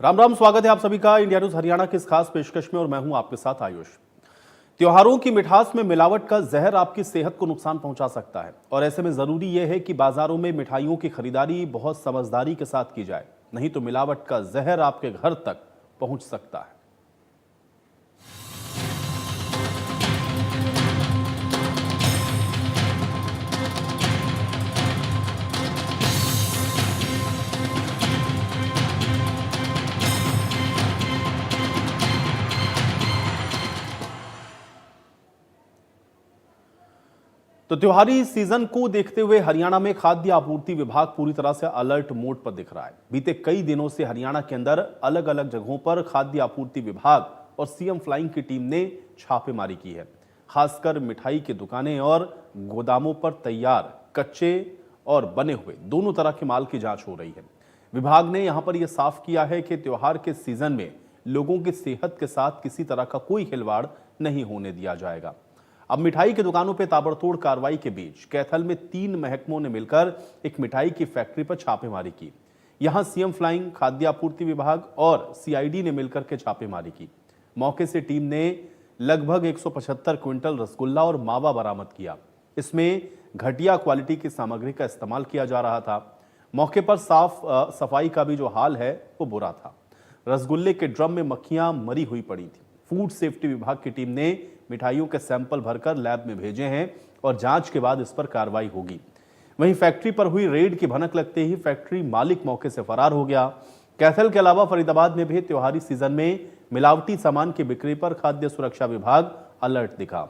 राम राम, स्वागत है आप सभी का इंडिया न्यूज हरियाणा की इस खास पेशकश में और मैं हूं आपके साथ आयुष। त्योहारों की मिठास में मिलावट का जहर आपकी सेहत को नुकसान पहुंचा सकता है और ऐसे में जरूरी यह है कि बाजारों में मिठाइयों की खरीदारी बहुत समझदारी के साथ की जाए, नहीं तो मिलावट का जहर आपके घर तक पहुंच सकता है। तो त्योहारी सीजन को देखते हुए हरियाणा में खाद्य आपूर्ति विभाग पूरी तरह से अलर्ट मोड पर दिख रहा है। बीते कई दिनों से हरियाणा के अंदर अलग अलग जगहों पर खाद्य आपूर्ति विभाग और सीएम फ्लाइंग की टीम ने छापेमारी की है। खासकर मिठाई की दुकानें और गोदामों पर तैयार, कच्चे और बने हुए दोनों तरह के माल की जांच हो रही है। विभाग ने यहां पर यह साफ किया है कि त्योहार के सीजन में लोगों की सेहत के साथ किसी तरह का कोई खिलवाड़ नहीं होने दिया जाएगा। अब मिठाई की दुकानों पर ताबड़तोड़ कार्रवाई के बीच कैथल में 3 महकमों ने मिलकर एक मिठाई की फैक्ट्री पर छापेमारी की। यहां सीएम फ्लाइंग, खाद्य आपूर्ति विभाग और सीआईडी ने मिलकर के छापेमारी की। मौके से टीम ने लगभग 175 क्विंटल रसगुल्ला और मावा बरामद किया। इसमें घटिया क्वालिटी की सामग्री का इस्तेमाल किया जा रहा था। मौके पर सफाई का भी जो हाल है वो बुरा था। रसगुल्ले के ड्रम में मक्खियां मरी हुई पड़ी थी। फूड सेफ्टी विभाग की टीम ने मिठाइयों के सैंपल भरकर लैब में भेजे हैं और जांच के बाद इस पर कार्रवाई होगी। वहीं फैक्ट्री पर हुई रेड की भनक लगते ही फैक्ट्री मालिक मौके से फरार हो गया। कैथल के अलावा फरीदाबाद में भी त्योहारी सीजन में मिलावटी सामान की बिक्री पर खाद्य सुरक्षा विभाग अलर्ट दिखा।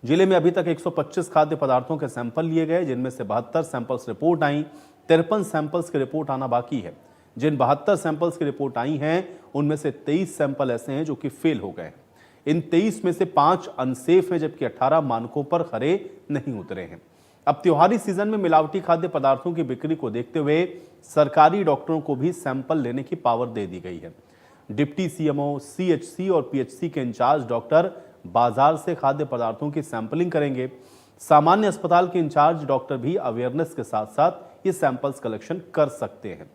जिले में अभी तक 125 खाद्य पदार्थों के सैंपल लिए गए, जिनमें से 72 सैंपल्स रिपोर्ट आई। 53 सैंपल्स की रिपोर्ट आना बाकी है। जिन 72 सैंपल्स की रिपोर्ट आई हैं उनमें से 23 सैंपल ऐसे हैं जो कि फेल हो गए हैं। इन 23 में से 5 अनसेफ हैं, जबकि 18 मानकों पर खरे नहीं उतरे हैं। अब त्योहारी सीजन में मिलावटी खाद्य पदार्थों की बिक्री को देखते हुए सरकारी डॉक्टरों को भी सैंपल लेने की पावर दे दी गई है। डिप्टी सीएमओ, सीएचसी और पीएचसी के इंचार्ज डॉक्टर बाजार से खाद्य पदार्थों की सैंपलिंग करेंगे। सामान्य अस्पताल के इंचार्ज डॉक्टर भी अवेयरनेस के साथ साथ ये सैंपल्स कलेक्शन कर सकते हैं।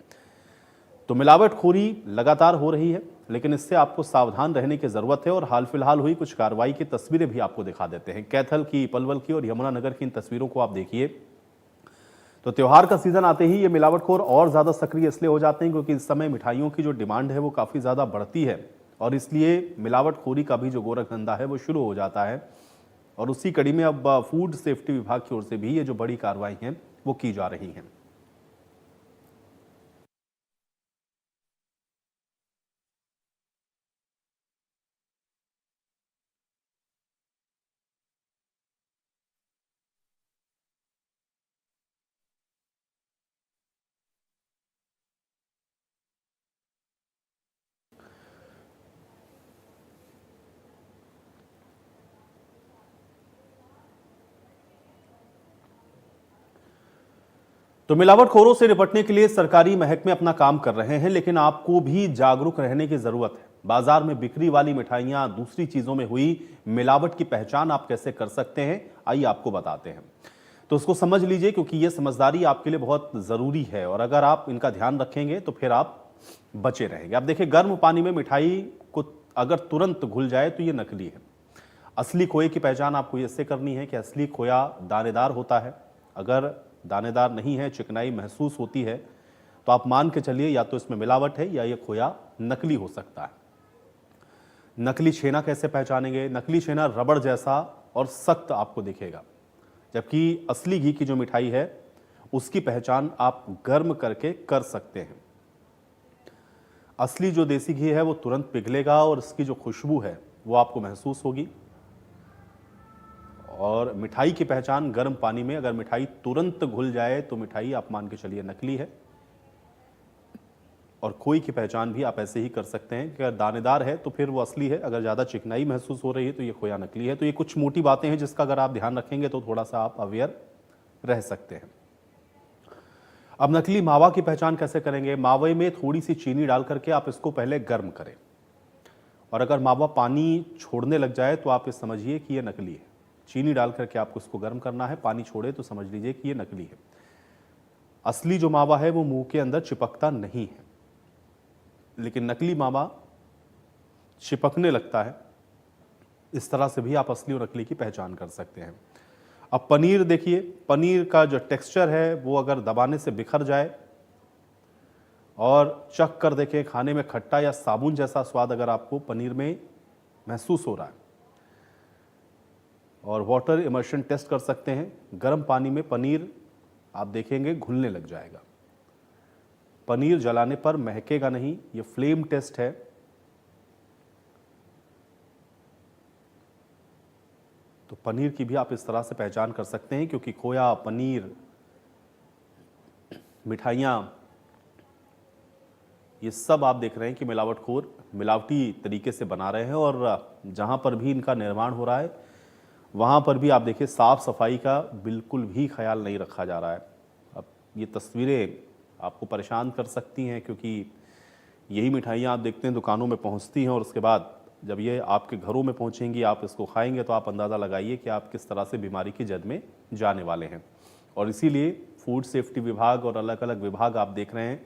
तो मिलावटखोरी लगातार हो रही है, लेकिन इससे आपको सावधान रहने की जरूरत है और हाल फिलहाल हुई कुछ कार्रवाई की तस्वीरें भी आपको दिखा देते हैं। कैथल की, पलवल की और यमुनानगर की इन तस्वीरों को आप देखिए। तो त्योहार का सीजन आते ही ये मिलावटखोर और ज्यादा सक्रिय इसलिए हो जाते हैं क्योंकि इस समय मिठाइयों की जो डिमांड है वो काफी ज्यादा बढ़ती है और इसलिए मिलावटखोरी का भी जो गोरखधंधा है वो शुरू हो जाता है। और उसी कड़ी में अब फूड सेफ्टी विभाग की ओर से भी ये जो बड़ी कार्रवाई है वो की जा रही है। तो मिलावटखोरों से निपटने के लिए सरकारी महकमे अपना काम कर रहे हैं, लेकिन आपको भी जागरूक रहने की जरूरत है। बाजार में बिक्री वाली मिठाइयां, दूसरी चीजों में हुई मिलावट की पहचान आप कैसे कर सकते हैं, आइए आपको बताते हैं। तो उसको समझ लीजिए क्योंकि यह समझदारी आपके लिए बहुत जरूरी है और अगर आप इनका ध्यान रखेंगे तो फिर आप बचे रहेंगे। आप देखिए, गर्म पानी में मिठाई को अगर तुरंत घुल जाए तो यह नकली है। असली खोए की पहचान आपको इससे करनी है कि असली खोया दानेदार होता है। अगर दानेदार नहीं है, चिकनाई महसूस होती है, तो आप मान के चलिए या तो इसमें मिलावट है या ये खोया नकली हो सकता है। नकली छेना कैसे पहचानेंगे? नकली छेना रबड़ जैसा और सख्त आपको दिखेगा, जबकि असली घी की जो मिठाई है उसकी पहचान आप गर्म करके कर सकते हैं। असली जो देसी घी है वो तुरंत पिघलेगा और इसकी जो खुशबू है वो आपको महसूस होगी। और मिठाई की पहचान गर्म पानी में अगर मिठाई तुरंत घुल जाए तो मिठाई आप मान के चलिए नकली है। और खोई की पहचान भी आप ऐसे ही कर सकते हैं कि अगर दानेदार है तो फिर वो असली है, अगर ज़्यादा चिकनाई महसूस हो रही है तो ये खोया नकली है। तो ये कुछ मोटी बातें हैं जिसका अगर आप ध्यान रखेंगे तो थोड़ा सा आप अवेयर रह सकते हैं। अब नकली मावा की पहचान कैसे करेंगे? मावे में थोड़ी सी चीनी डाल करके आप इसको पहले गर्म करें और अगर मावा पानी छोड़ने लग जाए तो आप ये समझिए कि ये नकली है। चीनी डाल करके आपको इसको गर्म करना है, पानी छोड़े तो समझ लीजिए कि ये नकली है। असली जो मावा है वो मुंह के अंदर चिपकता नहीं है। लेकिन नकली मावा चिपकने लगता है। इस तरह से भी आप असली और नकली की पहचान कर सकते हैं। अब पनीर देखिए, पनीर का जो टेक्सचर है वो अगर दबाने से बिखर जाए और चख कर देखें, खाने में खट्टा या साबुन जैसा स्वाद अगर आपको पनीर में महसूस हो रहा है, और वाटर इमर्शन टेस्ट कर सकते हैं। गर्म पानी में पनीर आप देखेंगे घुलने लग जाएगा। पनीर जलाने पर महकेगा नहीं, ये फ्लेम टेस्ट है। तो पनीर की भी आप इस तरह से पहचान कर सकते हैं, क्योंकि खोया, पनीर, मिठाइयाँ, ये सब आप देख रहे हैं कि मिलावटखोर मिलावटी तरीके से बना रहे हैं। और जहाँ पर भी इनका निर्माण हो रहा है वहाँ पर भी आप देखिए साफ सफाई का बिल्कुल भी ख्याल नहीं रखा जा रहा है। अब ये तस्वीरें आपको परेशान कर सकती हैं, क्योंकि यही मिठाइयाँ आप देखते हैं दुकानों में पहुँचती हैं और उसके बाद जब ये आपके घरों में पहुँचेंगी, आप इसको खाएंगे, तो आप अंदाज़ा लगाइए कि आप किस तरह से बीमारी की जद में जाने वाले हैं। और इसीलिए फूड सेफ्टी विभाग और अलग अलग विभाग आप देख रहे हैं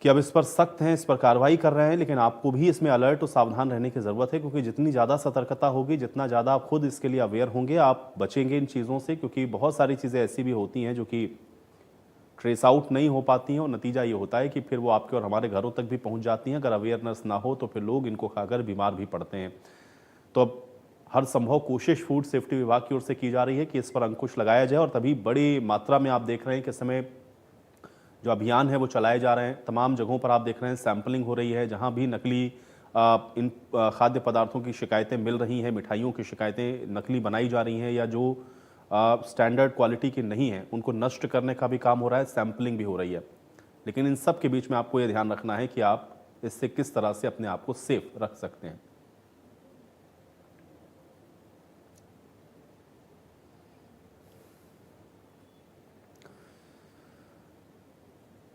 कि अब इस पर सख्त हैं, इस पर कार्रवाई कर रहे हैं। लेकिन आपको भी इसमें अलर्ट और सावधान रहने की ज़रूरत है, क्योंकि जितनी ज़्यादा सतर्कता होगी, जितना ज़्यादा आप खुद इसके लिए अवेयर होंगे, आप बचेंगे इन चीज़ों से। क्योंकि बहुत सारी चीज़ें ऐसी भी होती हैं जो कि ट्रेस आउट नहीं हो पाती हैं, और नतीजा ये होता है कि फिर वो आपके और हमारे घरों तक भी पहुंच जाती हैं। अगर अवेयरनेस ना हो तो फिर लोग इनको खाकर बीमार भी पड़ते हैं। तो अब हर संभव कोशिश फूड सेफ्टी विभाग की ओर से की जा रही है कि इस पर अंकुश लगाया जाए, और तभी बड़ी मात्रा में आप देख रहे हैं कि इस समय जो अभियान है वो चलाए जा रहे हैं। तमाम जगहों पर आप देख रहे हैं सैंपलिंग हो रही है। जहाँ भी नकली इन खाद्य पदार्थों की शिकायतें मिल रही हैं, मिठाइयों की शिकायतें नकली बनाई जा रही हैं या जो स्टैंडर्ड क्वालिटी की नहीं है, उनको नष्ट करने का भी काम हो रहा है, सैंपलिंग भी हो रही है। लेकिन इन सब के बीच में आपको ये ध्यान रखना है कि आप इससे किस तरह से अपने आप को सेफ रख सकते हैं।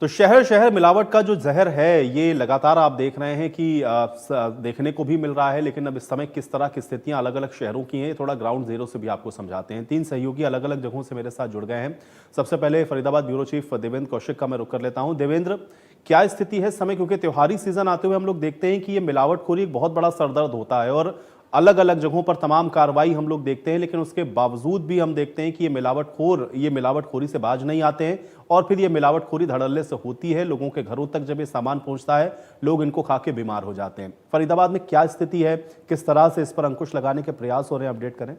तो शहर शहर मिलावट का जो जहर है, ये लगातार आप देख रहे हैं कि देखने को भी मिल रहा है। लेकिन अब इस समय किस तरह की स्थितियां अलग अलग शहरों की हैं, थोड़ा ग्राउंड जीरो से भी आपको समझाते हैं। 3 सहयोगी अलग अलग जगहों से मेरे साथ जुड़ गए हैं। सबसे पहले फरीदाबाद ब्यूरो चीफ देवेंद्र कौशिक का मैं रुख कर लेता हूं। देवेंद्र, क्या स्थिति है इस समय? क्योंकि त्योहारी सीजन आते हुए हम लोग देखते हैं कि ये मिलावटखोरी एक बहुत बड़ा सरदर्द होता है, और अलग अलग जगहों पर तमाम कार्रवाई हम लोग देखते हैं। लेकिन उसके बावजूद भी हम देखते हैं कि ये मिलावटखोरी से बाज नहीं आते हैं, और फिर ये मिलावटखोरी धड़ल्ले से होती है। लोगों के घरों तक जब ये सामान पहुंचता है, लोग इनको खा के बीमार हो जाते हैं। फरीदाबाद में क्या स्थिति है, किस तरह से इस पर अंकुश लगाने के प्रयास हो रहे हैं, अपडेट करें।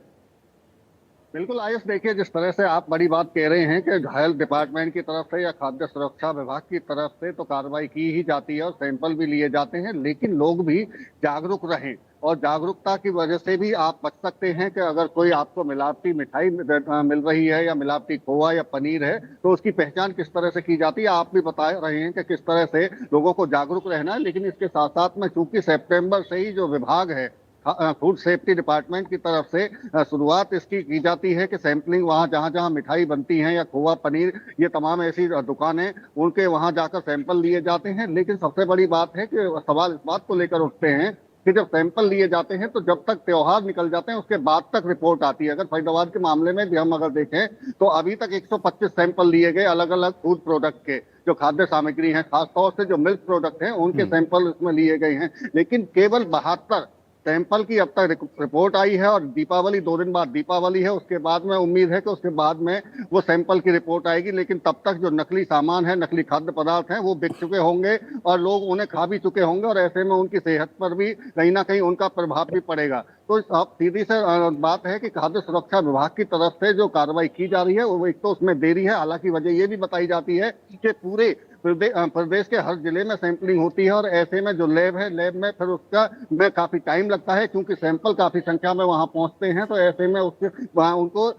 बिल्कुल आयुष, देखिए जिस तरह से आप बड़ी बात कह रहे हैं कि हेल्थ डिपार्टमेंट की तरफ से या खाद्य सुरक्षा विभाग की तरफ से तो कार्रवाई की ही जाती है और सैंपल भी लिए जाते हैं, लेकिन लोग भी जागरूक रहें। और जागरूकता की वजह से भी आप बच सकते हैं कि अगर कोई आपको मिलावटी मिठाई मिल रही है या मिलावटी खोआ या पनीर है, तो उसकी पहचान किस तरह से की जाती है। आप भी बता रहे हैं कि किस तरह से लोगों को जागरूक रहना है। लेकिन इसके साथ साथ में चूंकि सितंबर से ही जो विभाग है फूड सेफ्टी डिपार्टमेंट की तरफ से शुरुआत इसकी की जाती है कि सैंपलिंग वहां जहां जहां मिठाई बनती है या खोआ पनीर, ये तमाम ऐसी दुकानें, उनके वहां जाकर सैंपल लिए जाते हैं। लेकिन सबसे बड़ी बात है कि सवाल इस बात को लेकर उठते हैं कि जब सैंपल लिए जाते हैं तो जब तक त्योहार निकल जाते हैं उसके बाद तक रिपोर्ट आती है। अगर फरीदाबाद के मामले में भी हम अगर देखें तो अभी तक 125 सैंपल लिए गए अलग अलग फूड प्रोडक्ट के, जो खाद्य सामग्री है, खासतौर से जो मिल्क प्रोडक्ट हैं उनके सैंपल इसमें लिए गए हैं। लेकिन केवल 72 सैंपल की अब तक रिपोर्ट आई है, और दीपावली 2 दिन बाद दीपावली है, उसके बाद में उम्मीद है कि उसके बाद में वो सैंपल की रिपोर्ट आएगी। लेकिन तब तक जो नकली सामान है, नकली खाद्य पदार्थ हैं, वो बिक चुके होंगे और लोग उन्हें खा भी चुके होंगे, और ऐसे में उनकी सेहत पर भी कहीं ना कहीं उनका प्रभाव भी पड़ेगा। तो अब सीधी से बात है कि खाद्य सुरक्षा विभाग की तरफ से जो कार्रवाई की जा रही है वो एक तो उसमें देरी है। हालांकि वजह ये भी बताई जाती है कि पूरे प्रदेश के हर जिले में सैंपलिंग होती है, और ऐसे में जो लैब है, लैब में फिर उसका में काफी टाइम लगता है, क्योंकि सैंपल काफी संख्या में वहां पहुंचते हैं। तो ऐसे में उसके वहां उनको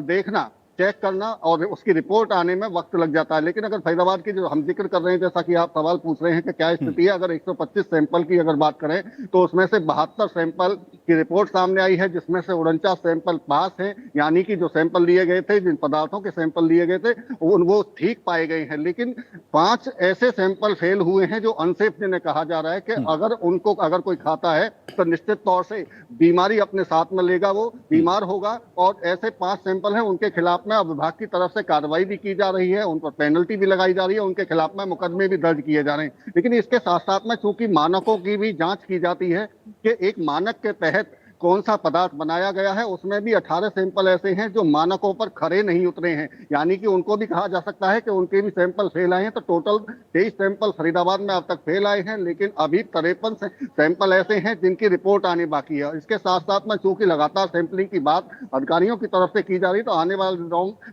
देखना, चेक करना और उसकी रिपोर्ट आने में वक्त लग जाता है। लेकिन अगर फरीदाबाद की जो हम जिक्र कर रहे हैं, जैसा कि आप सवाल पूछ रहे हैं कि क्या स्थिति है, अगर 125 सैंपल की अगर बात करें तो उसमें से 72 सैंपल की रिपोर्ट सामने आई है, जिसमें से 49 सैंपल पास हैं, यानी कि जो सैंपल लिए गए थे, जिन पदार्थों के सैंपल लिए गए थे वो ठीक पाए गए हैं। लेकिन 5 ऐसे सैंपल फेल हुए हैं जो अनसेफ, जिन्हें कहा जा रहा है कि अगर कोई खाता है तो निश्चित तौर से बीमारी अपने साथ में लेगा, वो बीमार होगा। और ऐसे 5 सैंपल हैं, उनके खिलाफ में अब विभाग की तरफ से कार्रवाई भी की जा रही है, उन पर पेनल्टी भी लगाई जा रही है, उनके खिलाफ में मुकदमे भी दर्ज किए जा रहे हैं। लेकिन इसके साथ साथ में चूंकि मानकों की भी जांच की जाती है कि एक मानक के तहत कौन सा पदार्थ बनाया गया है, उसमें भी 18 सैंपल ऐसे हैं जो मानकों पर खरे नहीं उतरे हैं, यानी कि उनको भी कहा जा सकता है कि उनके भी सैंपल फेल आए हैं। तो टोटल 23 सैंपल फरीदाबाद में अब तक फेल आए हैं, लेकिन अभी 53 सैंपल ऐसे हैं जिनकी रिपोर्ट आनी बाकी है। इसके साथ साथ में चूंकि लगातार सैंपलिंग की बात अधिकारियों की तरफ से की जा रही है, तो आने वाले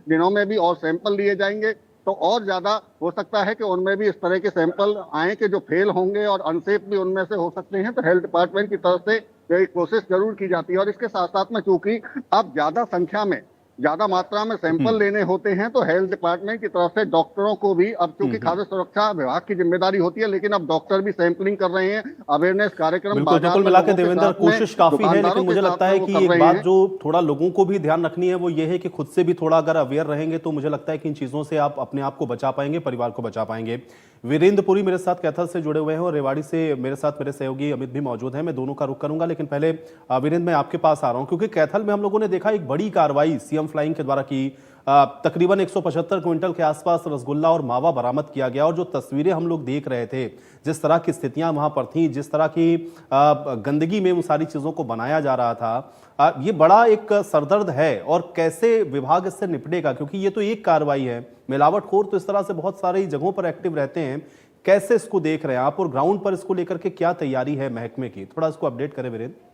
दिनों में भी और सैंपल लिए जाएंगे, तो और ज्यादा हो सकता है कि उनमें भी इस तरह के सैंपल आए कि जो फेल होंगे और अनसेफ भी उनमें से हो सकते हैं। तो हेल्थ डिपार्टमेंट की तरफ से ये कोशिश जरूर की जाती है। और इसके साथ साथ में चूंकि अब ज्यादा संख्या में, ज्यादा मात्रा में सैंपल लेने होते हैं, तो हेल्थ डिपार्टमेंट की तरफ से डॉक्टरों को भी अब चूंकि खाद्य सुरक्षा विभाग की जिम्मेदारी होती है, लेकिन अब डॉक्टर भी सैंपलिंग कर रहे हैं, अवेयरनेस कार्यक्रम बिल्कुल। बाजार कुल में मिला के लोगों के देवेंद्र, साथ में, कोशिश काफी है, दुकानदारों लेकिन के मुझे साथ लगता में है वो कि कर एक रहे बात हैं। जो थोड़ा लोगों को भी ध्यान रखनी है वो ये है कि खुद से भी थोड़ा अगर अवेयर रहेंगे तो मुझे लगता है कि इन चीजों से आप अपने आप को बचा पाएंगे, परिवार को बचा पाएंगे। वीरेंद्र पुरी मेरे साथ कैथल से जुड़े हुए हैं और रेवाड़ी से मेरे साथ मेरे सहयोगी अमित भी मौजूद हैं। मैं दोनों का रुख करूंगा, लेकिन पहले वीरेंद्र मैं आपके पास आ रहा हूं, क्योंकि कैथल में हम लोगों ने देखा एक बड़ी कार्रवाई सीएम फ्लाइंग के द्वारा की। तकरीबन 175 क्विंटल के आसपास रसगुल्ला और मावा बरामद किया गया। और जो तस्वीरें हम लोग देख रहे थे, जिस तरह की स्थितियां वहां पर थी, जिस तरह की गंदगी में उन सारी चीजों को बनाया जा रहा था, ये बड़ा एक सरदर्द है। और कैसे विभाग इससे निपटेगा, क्योंकि ये तो एक कार्रवाई है, मिलावटखोर तो इस तरह से बहुत सारी जगहों पर एक्टिव रहते हैं। कैसे इसको देख रहे हैं आप और ग्राउंड पर इसको लेकर के क्या तैयारी है महकमे की? थोड़ा इसको अपडेट करें वीरेंद्र।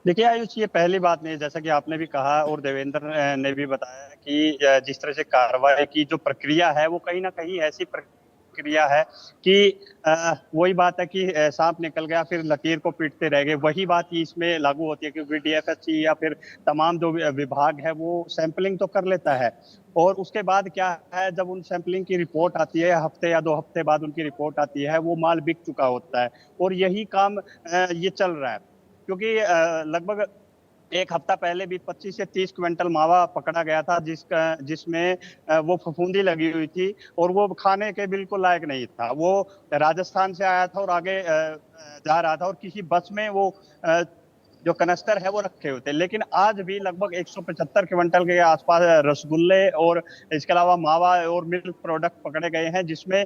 देखिए आयुष, ये पहली बात नहीं है, जैसा कि आपने भी कहा और देवेंद्र ने भी बताया कि जिस तरह से कार्रवाई की जो प्रक्रिया है वो कहीं ना कहीं ऐसी प्रक्रिया है कि वही बात है कि सांप निकल गया फिर लकीर को पीटते रह गए। वही बात ही इसमें लागू होती है, क्योंकि डीएफएससी या फिर तमाम जो विभाग है वो सैंपलिंग तो कर लेता है, और उसके बाद क्या है, जब उन सैंपलिंग की रिपोर्ट आती है, हफ्ते या 2 हफ्ते बाद उनकी रिपोर्ट आती है, वो माल बिक चुका होता है। और यही काम ये चल रहा है, क्योंकि लगभग एक हफ्ता पहले भी 25 से 30 क्विंटल मावा पकड़ा गया था, जिसमें वो फफूंदी लगी हुई थी और वो खाने के बिल्कुल लायक नहीं था। वो राजस्थान से आया था और आगे जा रहा था, और किसी बस में वो जो कनस्तर है वो रखे हुए थे। लेकिन आज भी लगभग 175 क्विंटल के आसपास रसगुल्ले और इसके अलावा मावा और मिल्क प्रोडक्ट पकड़े गए हैं, जिसमें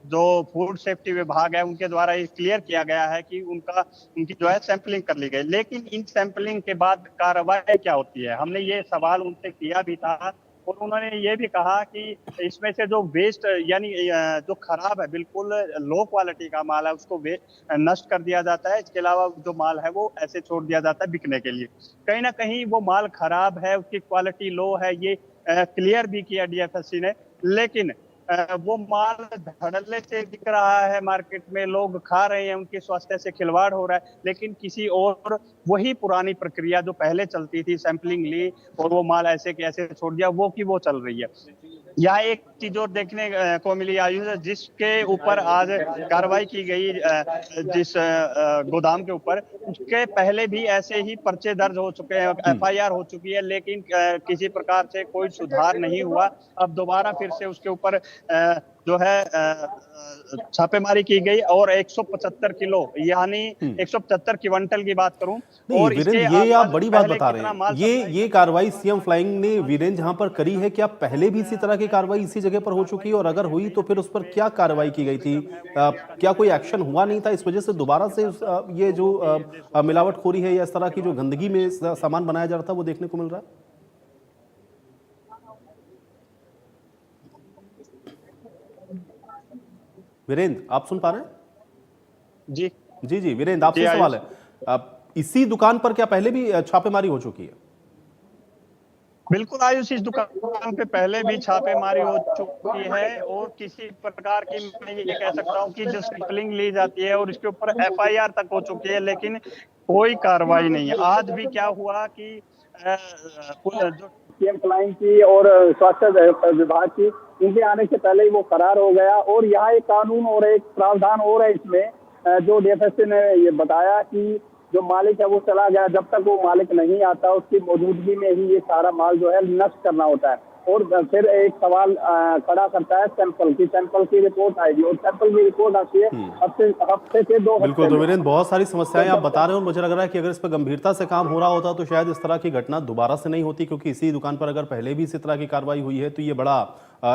जो फूड सेफ्टी विभाग है उनके द्वारा ये क्लियर किया गया है कि उनकी जो है सैंपलिंग कर ली गई। लेकिन इन सैंपलिंग के बाद कार्रवाई क्या होती है, हमने ये सवाल उनसे किया भी था, और उन्होंने ये भी कहा कि इसमें से जो वेस्ट यानी जो खराब है, बिल्कुल लो क्वालिटी का माल है, उसको नष्ट कर दिया जाता है। इसके अलावा जो माल है वो ऐसे छोड़ दिया जाता है बिकने के लिए। कहीं ना कहीं वो माल खराब है, उसकी क्वालिटी लो है, ये क्लियर भी किया डीएफएससी ने। लेकिन वो माल धड़ल्ले से बिक रहा है मार्केट में, लोग खा रहे हैं, उनके स्वास्थ्य से खिलवाड़ हो रहा है। लेकिन किसी और वही पुरानी प्रक्रिया जो पहले चलती थी, सैंपलिंग ली और वो माल ऐसे के ऐसे छोड़ दिया, वो की वो चल रही है। यहाँ एक चीज और देखने को मिली आयुष, जिसके ऊपर आज कार्रवाई की गई, जिस गोदाम के ऊपर, उसके पहले भी ऐसे ही पर्चे दर्ज हो चुके हैं, एफआईआर हो चुकी है, लेकिन किसी प्रकार से कोई सुधार नहीं हुआ। अब दोबारा फिर से उसके ऊपर जो है छापेमारी की गई और 175 किलो यानी 175 क्विंटल की बात करूं। नहीं और वीरेंद्र, ये आप बड़ी बात बता रहे हैं। ये कार्रवाई सीएम फ्लाइंग ने वीरेंद्र जहां पर करी है, क्या पहले भी इसी तरह की कार्रवाई इसी जगह पर हो चुकी है? और अगर हुई तो फिर उस पर क्या कार्रवाई की गई थी? क्या कोई एक्शन हुआ नहीं था? इस वजह से दोबारा से ये जो मिलावटखोरी है या इस तरह की जो गंदगी में सामान बनाया जा रहा था वो देखने को मिल रहा है? वीरेंद्र, आप सुन पा रहे हैं? जी जी जी वीरेंद्र, आपसे सवाल है, इसी दुकान पर क्या पहले भी छापेमारी हो चुकी है? बिल्कुल आयुष, इस दुकान पे पहले भी छापेमारी हो चुकी है, और किसी प्रकार की मैं ये कह सकता हूँ कि जो सैंपलिंग ली जाती है और इसके ऊपर एफआईआर तक हो चुकी है, लेकिन कोई कार्रवाई नहीं है। आज भी क्या हुआ कि जो सीएम फ्लाइंग की और स्वास्थ्य विभाग की, इनके आने से पहले ही वो फरार हो गया। और यहाँ एक कानून और एक प्रावधान और है इसमें, जो डीएफएससी ने ये बताया कि जो मालिक है वो चला गया, जब तक वो मालिक नहीं आता उसकी मौजूदगी में ही ये सारा माल जो है नष्ट करना होता है। और फिर एक सवाल खड़ा करता है सैंपल की रिपोर्ट आएगी और सैंपल की रिपोर्ट आती है हफ्ते से 2 बिल्कुल हफ्ते में। देवेंद्र, बहुत सारी समस्याएं आप बता रहे हो और मुझे लग रहा है कि अगर इस पर गंभीरता से काम हो रहा होता तो शायद इस तरह की घटना दोबारा से नहीं होती, क्योंकि इसी दुकान पर अगर पहले भी इसी तरह की कार्रवाई हुई है तो ये बड़ा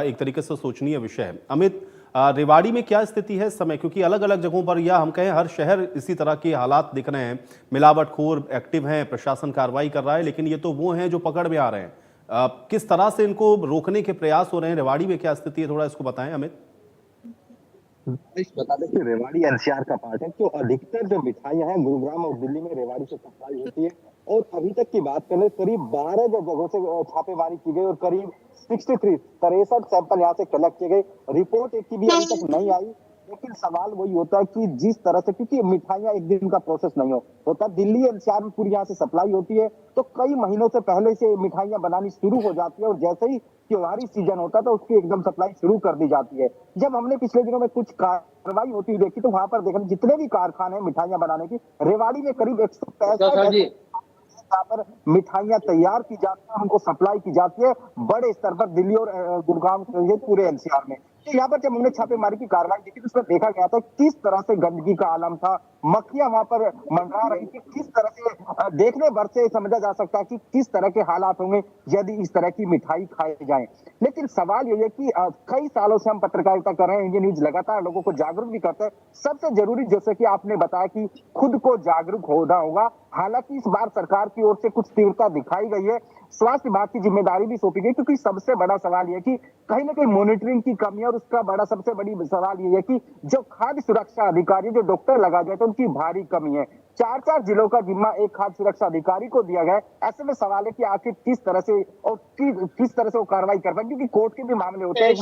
एक तरीके से सोचनीय विषय है। अमित, रेवाड़ी में क्या स्थिति है इस समय, क्योंकि अलग अलग जगहों पर या हम कहें हर शहर इसी तरह के हालात दिख रहे हैं, मिलावटखोर एक्टिव हैं, प्रशासन कार्रवाई कर रहा है, लेकिन ये तो वो हैं जो पकड़ में आ रहे हैं। किस तरह से इनको रोकने के प्रयास हो रहे हैं, रेवाड़ी में क्या स्थिति है, थोड़ा इसको बताएं अमित। बता दें कि रेवाड़ी एनसीआर का पार्ट है, तो अधिकतर जो मिठाइयां हैं गुरुग्राम और दिल्ली में रेवाड़ी से सप्लाई होती है। और अभी तक की बात करें, करीब 12 जगहों से छापेमारी की गई और करीब 63 सैंपल यहाँ से कलेक्ट किए गए। रिपोर्ट एक की भी अभी तक नहीं आई, लेकिन सवाल वही होता है कि जिस तरह से, क्योंकि मिठाइयां एक दिन का प्रोसेस नहीं होता, दिल्ली एनसीआर में पूरी यहाँ से सप्लाई होती है, तो कई महीनों से पहले से मिठाइयां बनानी शुरू हो जाती है और जैसे ही त्योहारी सीजन होता है तो उसकी एकदम सप्लाई शुरू कर दी जाती है। जब हमने पिछले दिनों में कुछ कार्रवाई होती हुई देखी तो वहां पर देखा जितने भी कारखाने हैं मिठाइयां बनाने की, रेवाड़ी में करीब 165 जहाँ पर मिठाइयां तैयार की जाती है, उनको सप्लाई की जाती है बड़े स्तर पर दिल्ली और गुड़गांव पूरे एनसीआर में। तो यहाँ पर जब हमने छापेमारी की कार्रवाई देखी तो उसमें देखा गया था किस तरह से गंदगी का आलम था, मक्खियां वहां पर मंडरा रही थी, किस तरह से देखने भर से समझा जा सकता है कि किस तरह के हालात होंगे यदि इस तरह की मिठाई खाई जाए। लेकिन सवाल ये है कि कई सालों से हम पत्रकारिता कर रहे हैं, इंडियन न्यूज लगातार लोगों को जागरूक भी करते हैं। सबसे जरूरी जैसे कि आपने बताया कि खुद को जागरूक होना होगा। हालांकि इस बार सरकार की ओर से कुछ तीव्रता दिखाई गई है, स्वास्थ्य विभाग की जिम्मेदारी भी सौंपी गई, क्योंकि सबसे बड़ा सवाल यह कि कहीं ना कहीं मॉनिटरिंग की कमी है और उसका बड़ा सबसे बड़ी सवाल ये है कि जो खाद्य सुरक्षा अधिकारी जो डॉक्टर लगा जाए तो उनकी भारी कमी है। 4 जिलों का जिम्मा एक खाद्य सुरक्षा अधिकारी को दिया गया है। ऐसे में सवाल है कि आखिर किस तरह से और किस तरह से वो कार्रवाई कर पाए, क्योंकि कोर्ट के भी मामले होते हैं।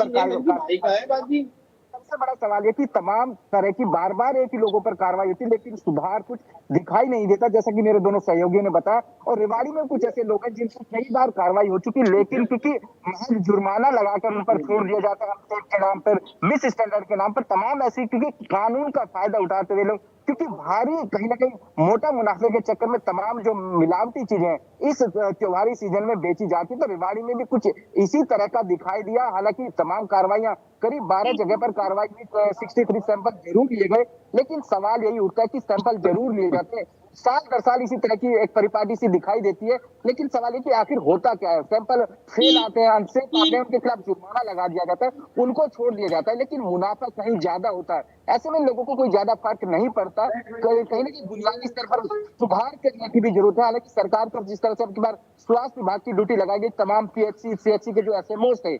सबसे बड़ा सवाल है कि तमाम तरह की बार एक ही लोगों पर कार्रवाई होती है, लेकिन सुधार कुछ दिखाई नहीं देता, जैसा कि मेरे दोनों सहयोगियों ने बताया। और रेवाड़ी में कुछ ऐसे लोग हैं जिनसे कई बार कार्रवाई हो चुकी, लेकिन क्योंकि महज जुर्माना लगाकर उन पर छोड़ दिया जाता है, अनसेफ के नाम पर, मिस स्टैंडर्ड के नाम पर, तमाम ऐसी, क्योंकि कानून का फायदा उठाते हुए लोग, क्योंकि भारी कहीं ना कहीं मोटा मुनाफे के चक्कर में तमाम जो मिलावटी चीजें इस त्योहारी सीजन में बेची जाती है, तो रेवाड़ी में भी कुछ इसी तरह का दिखाई दिया। हालांकि तमाम कार्रवाइयां करीब 12 जगह पर कार्रवाई हुई, 63 सैंपल जरूर लिए गए, लेकिन सवाल यही उठता है कि सैंपल जरूर लिए जाते हैं, साल दर साल इसी तरह की एक परिपाटी सी दिखाई देती है, लेकिन सवाल ये कि आखिर होता क्या है। सैंपल फेल आते हैं, अनसेफ आते हैं, उनके खिलाफ जुर्माना लगा दिया जाता है, उनको छोड़ दिया जाता है, लेकिन मुनाफा कहीं ज्यादा होता है। ऐसे में लोगों को कोई ज्यादा फर्क नहीं पड़ता, कहीं ना कहीं बुनियादी स्तर पर सुधार करने की भी जरूरत है। हालांकि सरकार पर जिस तरह से अब बार स्वास्थ्य विभाग की ड्यूटी लगाई गई, तमाम पीएचसी सीएचसी के जो एसएमओ थे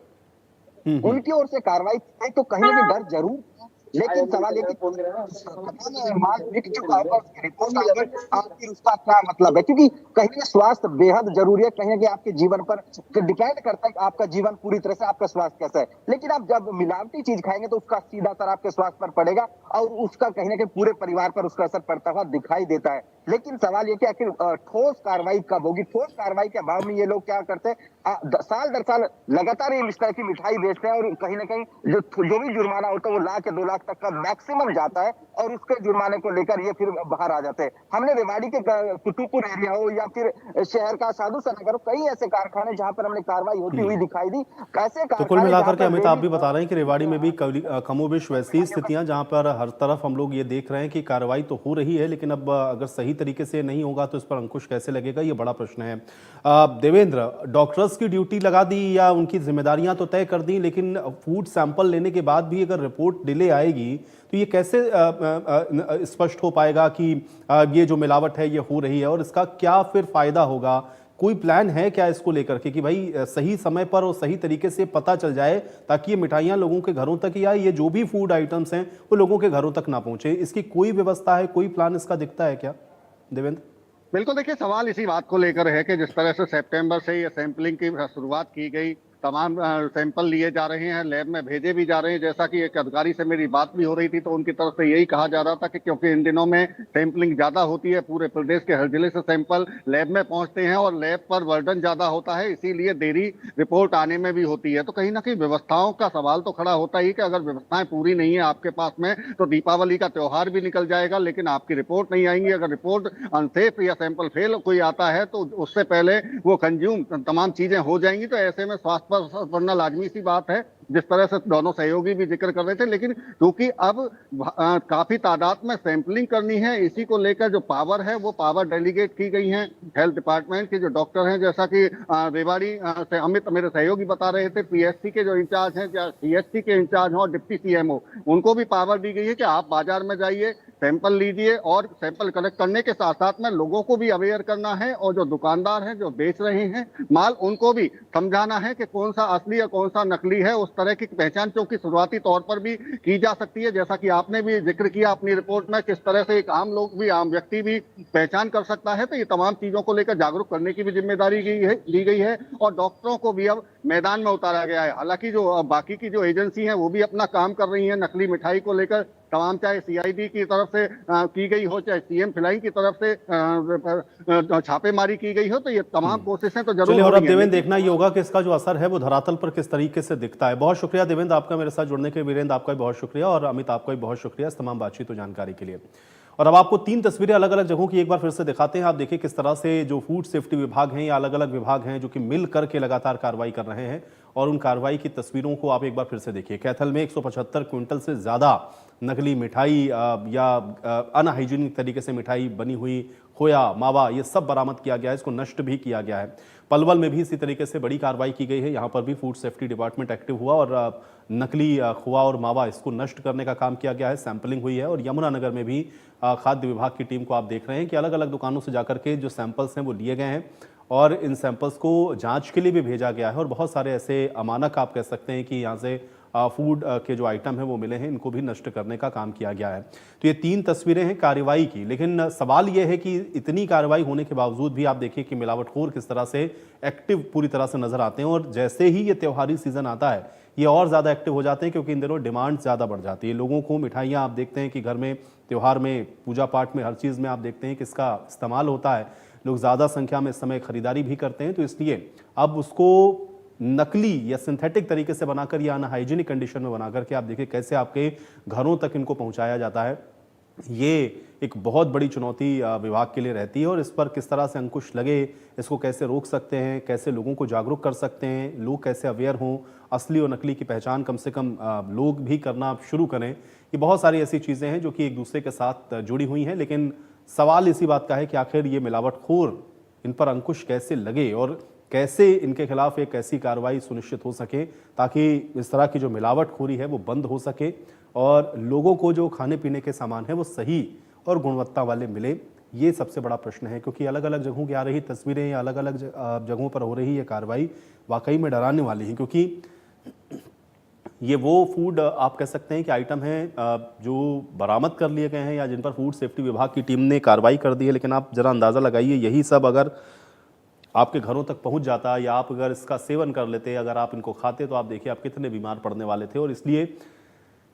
उनकी ओर से कार्रवाई की, तो कहीं ना कहीं डर जरूर, लेकिन सवाल ये कि माल बिक चुका है और रिपोर्ट आ गई, आखिर उसका क्या मतलब है, क्योंकि कहीं ना स्वास्थ्य बेहद जरूरी है, कहीं ना कहीं आपके जीवन पर डिपेंड करता है कि आपका जीवन पूरी तरह से, आपका स्वास्थ्य कैसा है। लेकिन आप जब मिलावटी चीज खाएंगे तो उसका सीधा असर आपके स्वास्थ्य पर पड़ेगा और उसका कहीं ना कहीं पूरे परिवार पर उसका असर पड़ता हुआ दिखाई देता है। लेकिन सवाल ये कि आखिर ठोस कार्रवाई कब होगी। ठोस कार्रवाई के अभाव में ये लोग क्या करते हैं, साल दर साल लगातार ये इस तरह की मिठाई बेचते हैं और कहीं ना कहीं जो भी जुर्माना होता है वो लाख या 2 लाख तक का मैक्सिमम जाता है और उसके जुर्माने को लेकर ये फिर बाहर आ जाते हैं। हमने रेवाड़ी के कुतुबपुर एरिया हो या फिर शहर का साधु सा नगर हो, कई ऐसे कारखाने जहां पर हमने कार्रवाई होती हुई दिखाई दी। कैसे तो कुल मिलाकर के अमित, आप भी बता रहे हैं कि रेवाड़ी में भी कमोबेश वैसी स्थितियां जहां पर हर तरफ हम लोग ये देख रहे हैं कि कार्रवाई तो हो रही है, लेकिन अब अगर सही तरीके से नहीं होगा तो इस पर अंकुश कैसे लगेगा, ये बड़ा प्रश्न है। देवेंद्र, डॉक्टर्स की ड्यूटी लगा दी या उनकी जिम्मेदारियां तो तय कर दी, लेकिन फूड सैंपल लेने के बाद भी अगर रिपोर्ट डिले आएगी तो ये कैसे स्पष्ट हो पाएगा कि ये जो मिलावट है ये हो रही है और इसका क्या फिर फायदा होगा? कोई प्लान है क्या इसको लेकर के कि भाई सही समय पर और सही तरीके से पता चल जाए ताकि ये मिठाइयाँ लोगों के घरों तक या ये जो भी फूड आइटम्स हैं वो लोगों के घरों तक ना पहुंचे? इसकी कोई व्यवस्था है, कोई प्लान इसका दिखता है क्या देवेंद्र? बिल्कुल, देखिए सवाल इसी बात को लेकर है कि जिस तरह से सितंबर से ये सैंपलिंग की शुरुआत की गई, तमाम सैंपल लिए जा रहे हैं, लैब में भेजे भी जा रहे हैं। जैसा कि एक अधिकारी से मेरी बात भी हो रही थी तो उनकी तरफ से यही कहा जा रहा था कि क्योंकि इन दिनों में सैंपलिंग ज्यादा होती है, पूरे प्रदेश के हर जिले से सैंपल लैब में पहुंचते हैं और लैब पर बर्डन ज्यादा होता है, इसीलिए देरी रिपोर्ट आने में भी होती है। तो कहीं ना कहीं व्यवस्थाओं का सवाल तो खड़ा होता ही कि अगर व्यवस्थाएं पूरी नहीं है आपके पास में तो दीपावली का त्योहार भी निकल जाएगा, लेकिन आपकी रिपोर्ट नहीं आएंगी। अगर रिपोर्ट अनसेफ या सैंपल फेल कोई आता है तो उससे पहले वो कंज्यूम तमाम चीजें हो जाएंगी। तो ऐसे में स्वास्थ्य पड़ना लाजमी सी बात है, जिस तरह से दोनों सहयोगी भी जिक्र कर रहे थे। लेकिन क्योंकि अब काफी तादाद में सैंपलिंग करनी है, इसी को लेकर जो पावर है वो पावर डेलीगेट की गई है हेल्थ डिपार्टमेंट के जो डॉक्टर हैं, जैसा कि रेवाड़ी से अमित मेरे सहयोगी बता रहे थे, पीएससी के जो इंचार्ज हैं या सीएचसी के इंचार्ज हो, डिप्टी सीएमओ, उनको भी पावर दी गई है कि आप बाजार में जाइए, सैंपल लीजिए और सैंपल कलेक्ट करने के साथ साथ में लोगों को भी अवेयर करना है, और जो दुकानदार हैं जो बेच रहे हैं माल, उनको भी समझाना है कि कौन सा असली और कौन सा नकली है। उस तरह की पहचान क्योंकि शुरुआती तौर पर भी की जा सकती है, जैसा कि आपने भी जिक्र किया अपनी रिपोर्ट में, किस तरह से एक आम लोग भी, आम व्यक्ति भी पहचान कर सकता है। तो ये तमाम चीजों को लेकर जागरूक करने की भी जिम्मेदारी दी गई है और डॉक्टरों को भी अब मैदान में उतारा गया है। हालांकि जो बाकी की जो एजेंसी हैं वो भी अपना काम कर रही हैं नकली मिठाई को लेकर, तमाम चाहे सीआईडी की तरफ से की गई हो, चाहे सीएम फ्लाई की तरफ से छापेमारी की गई हो, तो ये तमाम कोशिशें तो जरूर चलिए, और हो अब रही हैं। देवेंद्र देखना ये होगा कि इसका जो असर है वो धरातल पर किस तरीके से दिखता है। बहुत शुक्रिया देवेंद्र आपका मेरे साथ जुड़ने के लिए। वीरेंद्र आपका भी बहुत शुक्रिया, और अमित आपका भी बहुत शुक्रिया इस तमाम बातचीत और जानकारी के लिए। और अब आपको 3 तस्वीरें अलग अलग जगहों की एक बार फिर से दिखाते हैं। आप देखिए किस तरह से जो फूड सेफ्टी विभाग हैं या अलग अलग विभाग हैं जो कि मिल करके लगातार कार्रवाई कर रहे हैं, और उन कार्रवाई की तस्वीरों को आप एक बार फिर से देखिए। कैथल में 175 क्विंटल से ज्यादा नकली मिठाई या अनहाइजीनिक तरीके से मिठाई बनी हुई, खोया, मावा, ये सब बरामद किया गया है, इसको नष्ट भी किया गया है। पलवल में भी इसी तरीके से बड़ी कार्रवाई की गई है, यहाँ पर भी फूड सेफ्टी डिपार्टमेंट एक्टिव हुआ और नकली खोआ और मावा इसको नष्ट करने का काम किया गया है, सैंपलिंग हुई है। और यमुनानगर में भी खाद्य विभाग की टीम को आप देख रहे हैं कि अलग अलग दुकानों से जाकर के जो सैंपल्स हैं वो लिए गए हैं और इन सैंपल्स को जांच के लिए भी भेजा गया है। और बहुत सारे ऐसे अमानक आप कह सकते हैं कि यहाँ से फूड के जो आइटम है वो मिले हैं, इनको भी नष्ट करने का काम किया गया है। तो ये 3 तस्वीरें हैं कार्रवाई की, लेकिन सवाल ये है कि इतनी कार्रवाई होने के बावजूद भी आप देखिए कि मिलावटखोर किस तरह से एक्टिव पूरी तरह से नजर आते हैं। और जैसे ही ये त्योहारी सीजन आता है ये और ज़्यादा एक्टिव हो जाते हैं, क्योंकि इन दिनों डिमांड ज़्यादा बढ़ जाती है। लोगों को मिठाइयाँ आप देखते हैं कि घर में, त्यौहार में, पूजा पाठ में, हर चीज़ में आप देखते हैं कि इसका इस्तेमाल होता है। लोग ज़्यादा संख्या में इस समय खरीदारी भी करते हैं, तो इसलिए अब उसको नकली या सिंथेटिक तरीके से बनाकर या अनहाइजीनिक कंडीशन में बनाकर के आप देखिए कैसे आपके घरों तक इनको पहुंचाया जाता है। ये एक बहुत बड़ी चुनौती विभाग के लिए रहती है, और इस पर किस तरह से अंकुश लगे, इसको कैसे रोक सकते हैं, कैसे लोगों को जागरूक कर सकते हैं, लोग कैसे अवेयर हों, असली और नकली की पहचान कम से कम लोग भी करना शुरू करें। ये बहुत सारी ऐसी चीज़ें हैं जो कि एक दूसरे के साथ जुड़ी हुई हैं, लेकिन सवाल इसी बात का है कि आखिर ये मिलावटखोर, इन पर अंकुश कैसे लगे और कैसे इनके खिलाफ एक ऐसी कार्रवाई सुनिश्चित हो सके ताकि इस तरह की जो मिलावटखोरी है वो बंद हो सके और लोगों को जो खाने पीने के सामान है वो सही और गुणवत्ता वाले मिले। ये सबसे बड़ा प्रश्न है, क्योंकि अलग अलग जगहों की आ रही तस्वीरें या अलग अलग जगहों पर हो रही ये कार्रवाई वाकई में डराने वाली है, क्योंकि ये वो फूड आप कह सकते हैं कि आइटम हैं जो बरामद कर लिए गए हैं या जिन पर फूड सेफ्टी विभाग की टीम ने कार्रवाई कर दी है। लेकिन आप जरा अंदाज़ा लगाइए, यही सब अगर आपके घरों तक पहुंच जाता या आप अगर इसका सेवन कर लेते, अगर आप इनको खाते, तो आप देखिए आप कितने बीमार पड़ने वाले थे। और इसलिए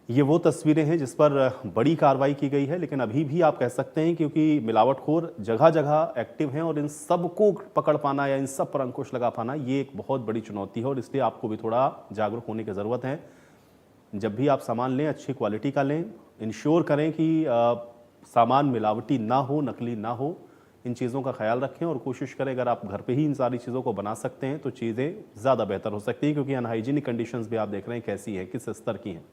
ये वो तस्वीरें हैं जिस पर बड़ी कार्रवाई की गई है, लेकिन अभी भी आप कह सकते हैं क्योंकि मिलावटखोर जगह जगह एक्टिव हैं और इन सब को पकड़ पाना या इन सब पर अंकुश लगा पाना ये एक बहुत बड़ी चुनौती है। और इसलिए आपको भी थोड़ा जागरूक होने की ज़रूरत है। जब भी आप सामान लें अच्छी क्वालिटी का लें, इंश्योर करें कि सामान मिलावटी ना हो, नकली ना हो। इन चीज़ों का ख्याल रखें और कोशिश करें अगर आप घर पे ही इन सारी चीज़ों को बना सकते हैं तो चीज़ें ज़्यादा बेहतर हो सकती हैं, क्योंकि अनहाइजीनिक कंडीशंस भी आप देख रहे हैं कैसी हैं, किस स्तर की हैं।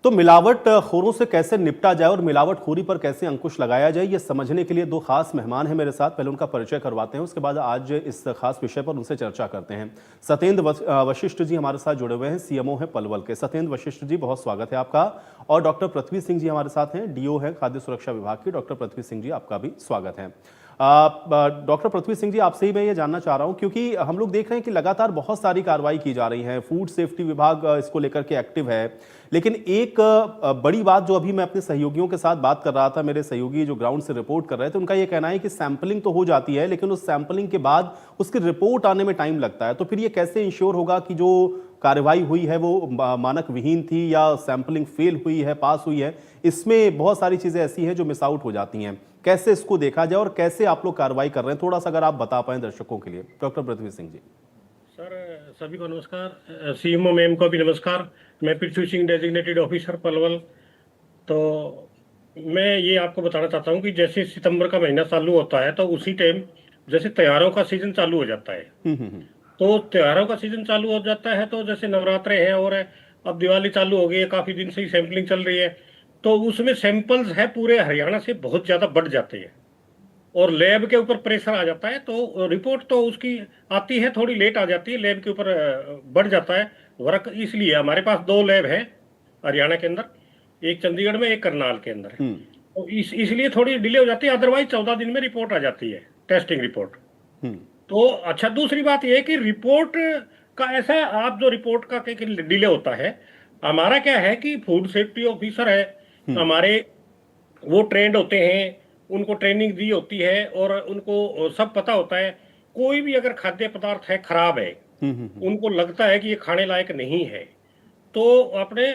तो मिलावटखोरों से कैसे निपटा जाए और मिलावटखोरी पर कैसे अंकुश लगाया जाए, ये समझने के लिए 2 खास मेहमान हैं मेरे साथ। पहले उनका परिचय करवाते हैं, उसके बाद आज इस खास विषय पर उनसे चर्चा करते हैं। सत्येंद्र वशिष्ठ जी हमारे साथ जुड़े हुए हैं, सीएमओ हैं पलवल के। सत्येंद्र वशिष्ठ जी, बहुत स्वागत है आपका। और डॉक्टर पृथ्वी सिंह जी हमारे साथ हैं, डीओ हैं खाद्य सुरक्षा विभाग की। डॉक्टर पृथ्वी सिंह जी, आपका भी स्वागत है। डॉक्टर पृथ्वी सिंह जी, आपसे ही मैं ये जानना चाह रहा हूं, क्योंकि हम लोग देख रहे हैं कि लगातार बहुत सारी कार्रवाई की जा रही है, फूड सेफ्टी विभाग इसको लेकर के एक्टिव है। लेकिन एक बड़ी बात जो अभी मैं अपने सहयोगियों के साथ बात कर रहा था, मेरे सहयोगी जो ग्राउंड से रिपोर्ट कर रहे थे, उनका ये कहना है कि सैंपलिंग तो हो जाती है, लेकिन उस सैंपलिंग के बाद उसकी रिपोर्ट आने में टाइम लगता है। तो फिर ये कैसे इंश्योर होगा कि जो कार्रवाई हुई है वो मानक विहीन थी या सैंपलिंग फेल हुई है, पास हुई है? इसमें बहुत सारी चीजें ऐसी हैं जो मिस आउट हो जाती हैं। कैसे इसको देखा जाए और कैसे आप लोग कार्रवाई कर रहे हैं, थोड़ा सा अगर आप बता पाएं दर्शकों के लिए। डॉक्टर पृथ्वी सिंह जी। सर, सभी को नमस्कार। सीएमओ मैम को भी नमस्कार। मैं पृथ्वी सिंह, डेजिग्नेटेड ऑफिसर पलवल। तो मैं ये आपको बताना चाहता हूँ कि जैसे सितंबर का महीना चालू होता है तो उसी टाइम जैसे त्योहारों का सीजन चालू हो जाता है। तो त्योहारों का सीजन चालू हो जाता है तो जैसे नवरात्रे हैं और अब दिवाली चालू हो गई है, काफी दिन से ही सैंपलिंग चल रही है। तो उसमें सैंपल्स है पूरे हरियाणा से बहुत ज्यादा बढ़ जाते हैं और लैब के ऊपर प्रेशर आ जाता है। तो रिपोर्ट तो उसकी आती है, थोड़ी लेट आ जाती है, लैब के ऊपर बढ़ जाता है वर्क। इसलिए हमारे पास 2 लैब है हरियाणा के अंदर, एक चंडीगढ़ में, एक करनाल के अंदर है। तो इसलिए थोड़ी डिले हो जाती है, अदरवाइज 14 दिन में रिपोर्ट आ जाती है, टेस्टिंग रिपोर्ट। तो अच्छा, दूसरी बात यह है कि रिपोर्ट का ऐसा है, आप जो रिपोर्ट का डिले होता है, हमारा क्या है कि फूड सेफ्टी ऑफिसर है हमारे, वो ट्रेंड होते हैं, उनको ट्रेनिंग दी होती है और उनको सब पता होता है। कोई भी अगर खाद्य पदार्थ है खराब है, उनको लगता है कि ये खाने लायक नहीं है, तो अपने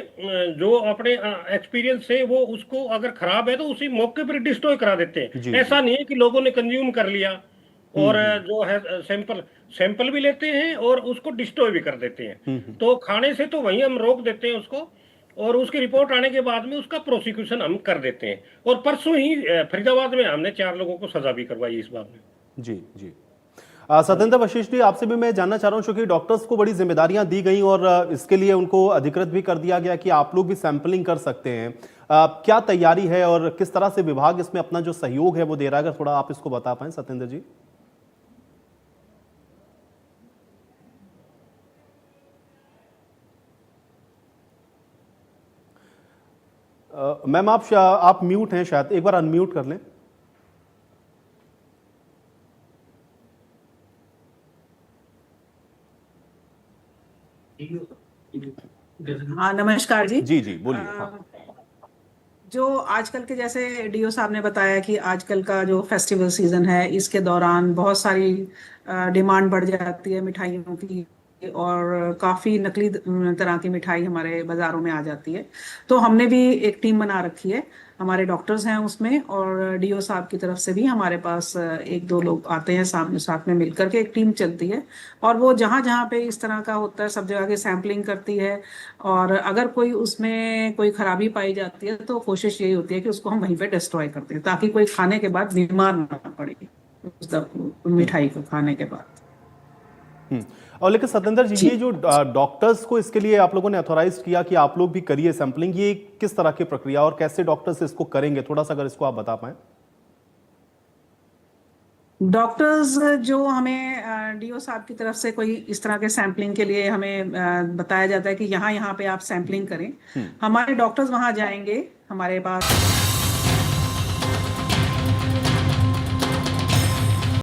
जो अपने एक्सपीरियंस से वो उसको अगर खराब है तो उसी मौके पर डिस्ट्रॉय करा देते हैं। ऐसा नहीं है कि लोगों ने कंज्यूम कर लिया और जो है सैंपल भी लेते हैं और उसको डिस्ट्रॉय भी कर देते हैं। तो खाने से तो वहीं हम रोक देते हैं उसको, और उसकी रिपोर्ट आने के बाद में उसका प्रोसिक्यूशन हम कर देते हैं। और परसों ही फरीदाबाद में हमने 4 लोगों को सजा भी करवाई इस बात में। जी जी। सत्येंद्र वशिष्ठ जी, आपसे भी मैं जानना चाह रहा हूं, क्योंकि डॉक्टर्स को बड़ी जिम्मेदारियां दी गई और इसके लिए उनको अधिकृत भी कर दिया गया कि आप लोग भी सैंपलिंग कर सकते हैं। क्या तैयारी है और किस तरह से विभाग इसमें अपना जो सहयोग है वो दे रहा है, अगर थोड़ा आप इसको बता पाएं सत्येंद्र जी। मैम आप म्यूट हैं शायद, एक बार अनम्यूट कर लें। हाँ, नमस्कार जी। जी जी बोलिए। हाँ। जो आजकल के, जैसे डीओ साहब ने बताया कि आजकल का जो फेस्टिवल सीजन है, इसके दौरान बहुत सारी डिमांड बढ़ जाती है मिठाइयों की और काफी नकली तरह की मिठाई हमारे बाजारों में आ जाती है। तो हमने भी एक टीम बना रखी है, हमारे डॉक्टर्स हैं उसमें, और डीओ साहब की तरफ से भी हमारे पास 1-2 लोग आते हैं, साथ में मिलकर के एक टीम चलती है। और वो जहाँ जहाँ पे इस तरह का होता है सब जगह की सैंपलिंग करती है, और अगर कोई उसमें कोई खराबी पाई जाती है तो कोशिश यही होती है कि उसको हम वहीं पे डिस्ट्रॉय करते हैं, ताकि कोई खाने के बाद बीमार ना पड़े उस मिठाई को खाने के बाद। और लेकिन सत्येंद्र जी, ये जो डॉक्टर्स को इसके लिए आप लोगों ने अथॉराइज किया कि आप लोग भी करिए सैंपलिंग, ये किस तरह की प्रक्रिया और कैसे डॉक्टर्स इसको करेंगे, थोड़ा सा अगर इसको आप बता पाएं। डॉक्टर्स जो हमें डीओ साहब की तरफ से कोई इस तरह के सैंपलिंग के लिए हमें बताया जाता है कि यहाँ यहाँ पे आप सैंपलिंग करें, हमारे डॉक्टर्स वहां जाएंगे, हमारे पास